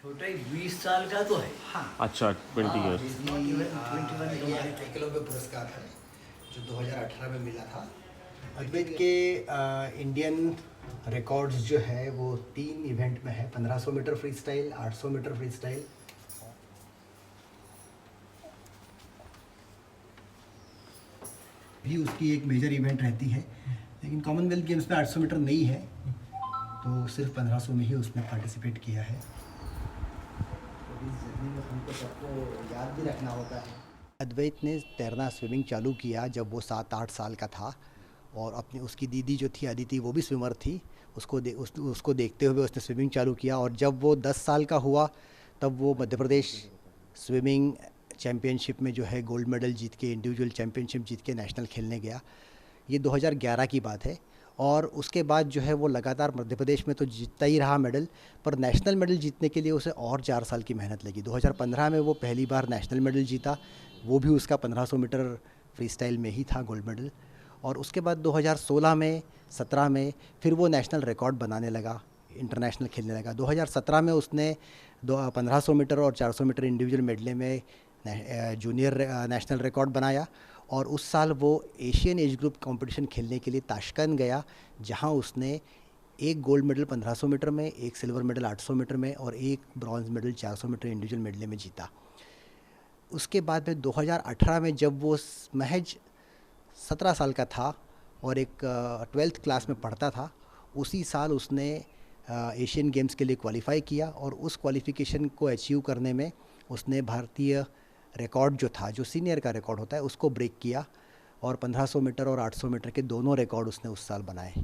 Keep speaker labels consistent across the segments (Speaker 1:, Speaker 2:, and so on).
Speaker 1: छोटा ही 20 साल का तो है।
Speaker 2: हाँ।
Speaker 3: अच्छा 20
Speaker 1: हाँ,
Speaker 3: ईयर्स।
Speaker 1: he's not even 21
Speaker 2: ये
Speaker 1: don't get it.
Speaker 2: एकलव्य पुरस्कार है जो 2018 में मिला था। अद्वैत के इंडियन रिकॉर्ड्स जो है वो 3 इवेंट में है, 1500 metre freestyle, 800 metre freestyle. भी उसकी एक मेजर इवेंट रहती है, लेकिन कॉमनवेल्थ गेम्स में 800 मीटर नहीं है, तो सिर्फ 1500 में ही उसने पार्टिसिपेट किया है। तो इस जर्नी में हमको सबको याद भी रखना होता है। अद्वैत ने तैरना स्विमिंग चालू किया जब वो 7-8 साल का था, और अपनी उसकी दीदी जो थी अदिति, वो भी स्विमर थी। उसको देखते हुए उसने स्विमिंग चालू किया, और जब वो 10 साल का हुआ तब वो मध्य प्रदेश स्विमिंग चैम्पियनशिप में जो है गोल्ड मेडल जीत के, इंडिविजुअल चैम्पियनशिप जीत के नेशनल खेलने गया। ये 2011 की बात है। और उसके बाद जो है वो लगातार मध्य प्रदेश में तो जीतता ही रहा मेडल, पर नेशनल मेडल जीतने के लिए उसे और 4 साल की मेहनत लगी। 2015 में वो पहली बार नेशनल मेडल जीता, वो भी उसका 1500 मीटर फ्री स्टाइल में ही था गोल्ड मेडल। और उसके बाद 2016 में, 17 में फिर वो नेशनल रिकॉर्ड बनाने लगा, इंटरनेशनल खेलने लगा। 2017 में उसने 1500 मीटर और 400 मीटर इंडिविजुअल मेडले में जूनियर नेशनल रिकॉर्ड बनाया। और उस साल वो एशियन एज ग्रुप कंपटीशन खेलने के लिए ताशकंद गया, जहां उसने एक गोल्ड मेडल 1500 मीटर में, एक सिल्वर मेडल 800 मीटर में और एक bronze medal 400 metre individual medley में जीता। उसके बाद में 2018 में जब वो महज 17 साल का था और एक 12th क्लास में पढ़ता था, उसी साल उसने एशियन गेम्स के लिए क्वालिफाई किया, और उस क्वालिफिकेशन को अचीव करने में उसने भारतीय रिकॉर्ड जो था, जो सीनियर का रिकॉर्ड होता है, उसको ब्रेक किया, और 1500 मीटर और 800 मीटर के दोनों रिकॉर्ड उसने उस साल बनाए।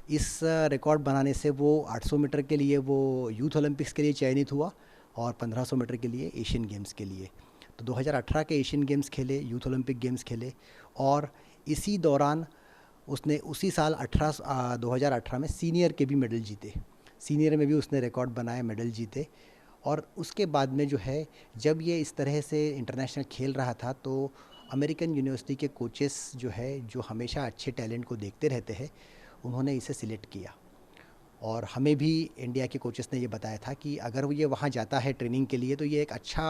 Speaker 2: इस रिकॉर्ड बनाने से वो 800 मीटर के लिए वो यूथ ओलंपिक्स के लिए चयनित हुआ, और 1500 मीटर के लिए एशियन गेम्स के लिए। तो 2018 के एशियन गेम्स खेले, यूथ ओलंपिक गेम्स खेले, और इसी दौरान उसने उसी साल 2018 में सीनियर के भी मेडल जीते। सीनियर में भी उसने रिकॉर्ड बनाए, मेडल जीते। और उसके बाद में जो है, जब ये इस तरह से इंटरनेशनल खेल रहा था, तो अमेरिकन यूनिवर्सिटी के कोचेस जो है, जो हमेशा अच्छे टैलेंट को देखते रहते हैं, उन्होंने इसे सिलेक्ट किया। और हमें भी इंडिया के कोचेस ने ये बताया था कि अगर वो ये वहाँ जाता है ट्रेनिंग के लिए, तो ये एक अच्छा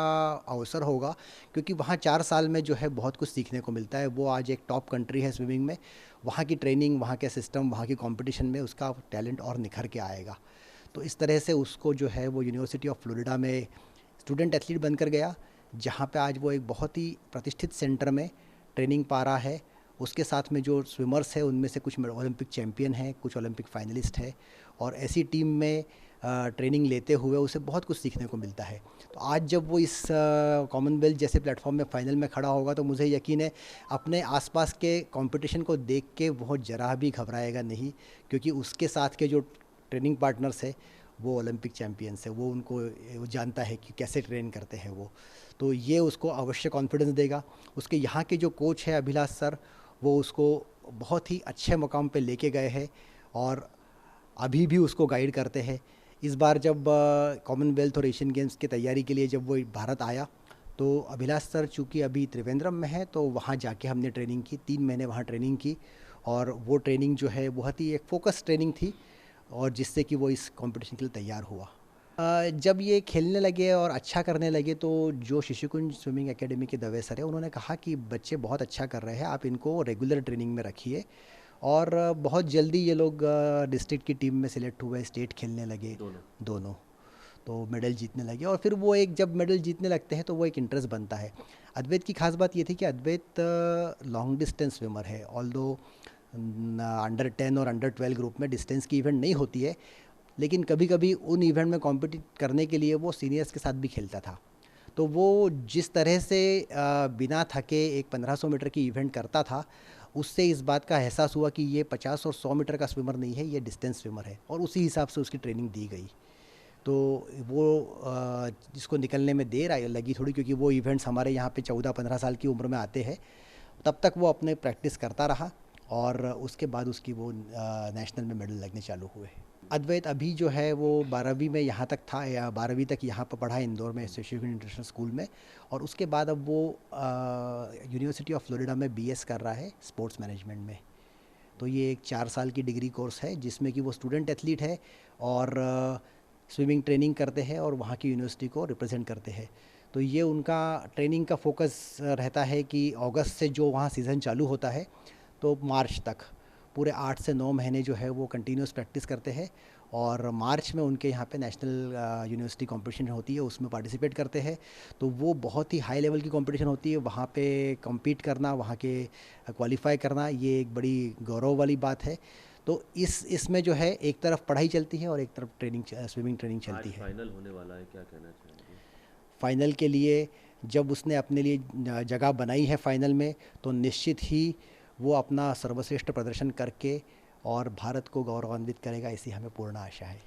Speaker 2: अवसर होगा, क्योंकि वहाँ 4 साल में जो है बहुत कुछ सीखने को मिलता है। वो आज एक टॉप कंट्री है स्विमिंग में, वहाँ की ट्रेनिंग, वहाँ के सिस्टम, वहाँ की कंपटीशन में उसका टैलेंट और निखर के आएगा। तो इस तरह से उसको जो है वो यूनिवर्सिटी ऑफ फ्लोरिडा में स्टूडेंट एथलीट बनकर गया, जहाँ पे आज वो एक बहुत ही प्रतिष्ठित सेंटर में ट्रेनिंग पा रहा है। उसके साथ में जो स्विमर्स हैं, उनमें से कुछ ओलंपिक चैम्पियन हैं, कुछ ओलंपिक फाइनलिस्ट हैं, और ऐसी टीम में ट्रेनिंग लेते हुए उसे बहुत कुछ सीखने को मिलता है। तो आज जब वो इस कॉमनवेल्थ जैसे प्लेटफॉर्म में फाइनल में खड़ा होगा, तो मुझे यकीन है अपने आसपास के कंपटीशन को देख के वो जरा भी घबराएगा नहीं, क्योंकि उसके साथ के जो ट्रेनिंग पार्टनर्स है वो ओलंपिक चैम्पियंस है। वो जानता है कि कैसे ट्रेन करते हैं वो। तो ये उसको अवश्य कॉन्फिडेंस देगा। उसके यहाँ के जो कोच है अभिलाष सर, वो उसको बहुत ही अच्छे मुकाम पे लेके गए हैं, और अभी भी उसको गाइड करते हैं। इस बार जब कॉमनवेल्थ और एशियन गेम्स की तैयारी के लिए जब वो भारत आया, तो अभिलाष सर चूँकि अभी त्रिवेंद्रम में है, तो वहाँ जाके हमने ट्रेनिंग की, 3 महीने वहाँ ट्रेनिंग की। और वो ट्रेनिंग जो है बहुत ही एक फोकस ट्रेनिंग थी, और जिससे कि वो इस कंपटीशन के लिए तैयार हुआ। जब ये खेलने लगे और अच्छा करने लगे, तो जो शिशुकुंज स्विमिंग एकेडमी के दवे सर है, उन्होंने कहा कि बच्चे बहुत अच्छा कर रहे हैं, आप इनको रेगुलर ट्रेनिंग में रखिए। और बहुत जल्दी ये लोग डिस्ट्रिक्ट की टीम में सिलेक्ट हुए, स्टेट खेलने लगे दोनों। तो मेडल जीतने लगे, और फिर वो एक जब मेडल जीतने लगते हैं तो वो एक इंटरेस्ट बनता है। अद्वैत की खास बात ये थी कि अद्वैत लॉन्ग डिस्टेंस स्विमर है। ऑल्दो अंडर 10 और अंडर 12 ग्रुप में डिस्टेंस की इवेंट नहीं होती है, लेकिन कभी कभी उन इवेंट में कॉम्पिटिट करने के लिए वो सीनियर्स के साथ भी खेलता था। तो वो जिस तरह से बिना थके एक 1500 मीटर की इवेंट करता था, उससे इस बात का एहसास हुआ कि ये 50 और 100 मीटर का स्विमर नहीं है, ये डिस्टेंस स्विमर है, और उसी हिसाब से उसकी ट्रेनिंग दी गई। तो वो जिसको निकलने में देर आई लगी थोड़ी, क्योंकि वो इवेंट्स हमारे यहाँ पे 14-15 साल की उम्र में आते हैं, तब तक वो अपने प्रैक्टिस करता रहा, और उसके बाद उसकी वो नेशनल में मेडल लगने चालू हुए। अद्वैत अभी जो है वो 12वीं में यहाँ तक था, या 12वीं तक यहाँ पर पढ़ा इंदौर में शिशु इंटरनेशनल स्कूल में, और उसके बाद अब वो यूनिवर्सिटी ऑफ फ्लोरिडा में बीएस कर रहा है स्पोर्ट्स मैनेजमेंट में। तो ये एक 4 साल की डिग्री कोर्स है, जिसमें कि वो स्टूडेंट एथलीट है, और स्विमिंग ट्रेनिंग करते हैं और वहाँ की यूनिवर्सिटी को रिप्रेजेंट करते हैं। तो ये उनका ट्रेनिंग का फोकस रहता है कि अगस्त से जो वहाँ सीज़न चालू होता है तो मार्च तक पूरे 8 से 9 महीने जो है वो कंटिन्यूस प्रैक्टिस करते हैं और मार्च में उनके यहाँ पे नेशनल यूनिवर्सिटी कंपटीशन होती है, उसमें पार्टिसिपेट करते हैं। तो वो बहुत ही हाई लेवल की कंपटीशन होती है, वहाँ पे compete करना, वहाँ के क्वालिफाई करना, ये एक बड़ी गौरव वाली बात है। तो इसमें जो है एक तरफ पढ़ाई चलती है और एक तरफ ट्रेनिंग, स्विमिंग ट्रेनिंग चलती
Speaker 3: आज
Speaker 2: है।
Speaker 3: फाइनल होने वाला है, क्या कहना चाहेंगे?
Speaker 2: फाइनल के लिए जब उसने अपने लिए जगह बनाई है फाइनल में, तो निश्चित ही वो अपना सर्वश्रेष्ठ प्रदर्शन करके और भारत को गौरवान्वित करेगा, ऐसी हमें पूर्ण आशा है।